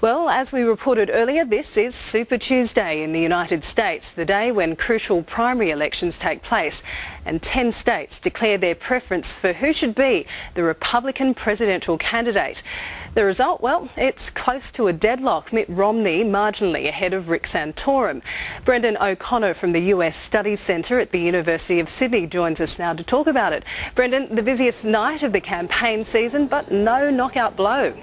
Well, as we reported earlier, this is Super Tuesday in the United States, the day when crucial primary elections take place, and 10 states declare their preference for who should be the Republican presidential candidate. The result, well, it's close to a deadlock. Mitt Romney marginally ahead of Rick Santorum. Brendon O'Connor from the US Studies Centre at the University of Sydney joins us now to talk about it. Brendon, the busiest night of the campaign season, but no knockout blow.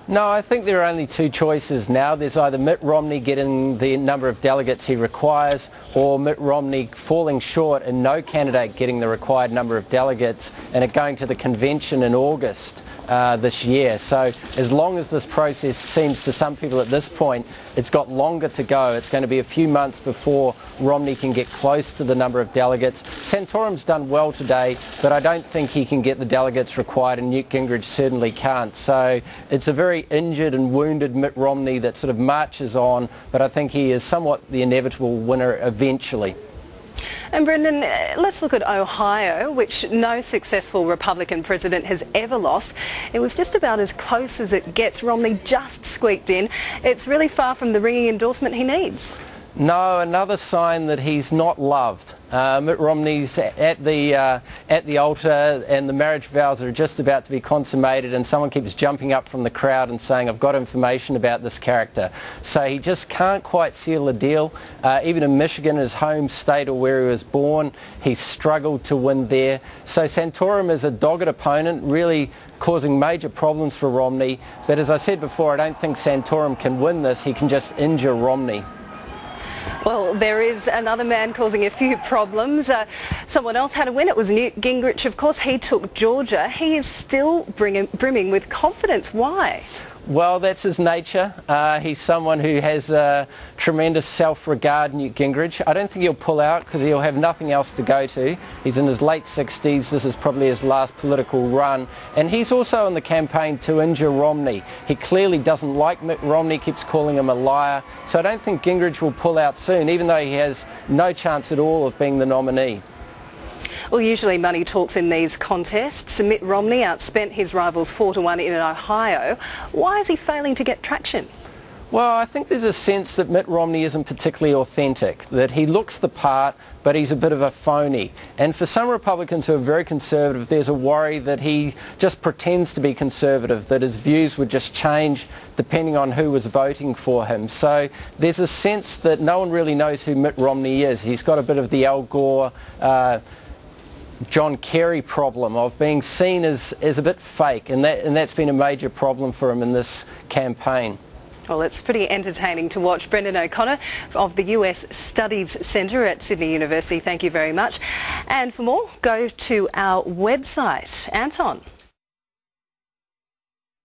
No, I think there are only two choices now. There's either Mitt Romney getting the number of delegates he requires, or Mitt Romney falling short and no candidate getting the required number of delegates and it going to the convention in August this year. So as long as this process seems to some people at this point, it's got longer to go. It's going to be a few months before Romney can get close to the number of delegates. Santorum's done well today, but I don't think he can get the delegates required, and Newt Gingrich certainly can't. So it's a very injured and wounded Mitt Romney that sort of marches on, but I think he is somewhat the inevitable winner eventually. And Brendon, let's look at Ohio, which no successful Republican president has ever lost. It was just about as close as it gets. Romney just squeaked in. It's really far from the ringing endorsement he needs. No, another sign that he's not loved. Mitt Romney's at the altar and the marriage vows are just about to be consummated, and someone keeps jumping up from the crowd and saying, I've got information about this character. So he just can't quite seal a deal. Even in Michigan, his home state or where he was born, he struggled to win there. So Santorum is a dogged opponent, really causing major problems for Romney. But as I said before, I don't think Santorum can win this. He can just injure Romney. Well, there is another man causing a few problems. Someone else had a win. It was Newt Gingrich. Of course, he took Georgia. He is still brimming with confidence. Why? Well, that's his nature. He's someone who has tremendous self-regard, Newt Gingrich. I don't think he'll pull out because he'll have nothing else to go to. He's in his late 60s. This is probably his last political run. And he's also in the campaign to injure Romney. He clearly doesn't like Mitt Romney, keeps calling him a liar. So I don't think Gingrich will pull out soon, even though he has no chance at all of being the nominee. Well, usually money talks in these contests. Mitt Romney outspent his rivals 4-1 in Ohio. Why is he failing to get traction? Well, I think there's a sense that Mitt Romney isn't particularly authentic, that he looks the part, but he's a bit of a phony. And for some Republicans who are very conservative, there's a worry that he just pretends to be conservative, that his views would just change depending on who was voting for him. So there's a sense that no one really knows who Mitt Romney is. He's got a bit of the Al Gore, John Kerry problem of being seen as a bit fake, and that's been a major problem for him in this campaign. Well, it's pretty entertaining to watch. Brendon O'Connor of the US Studies Centre at Sydney University, thank you very much. And for more, go to our website. Anton.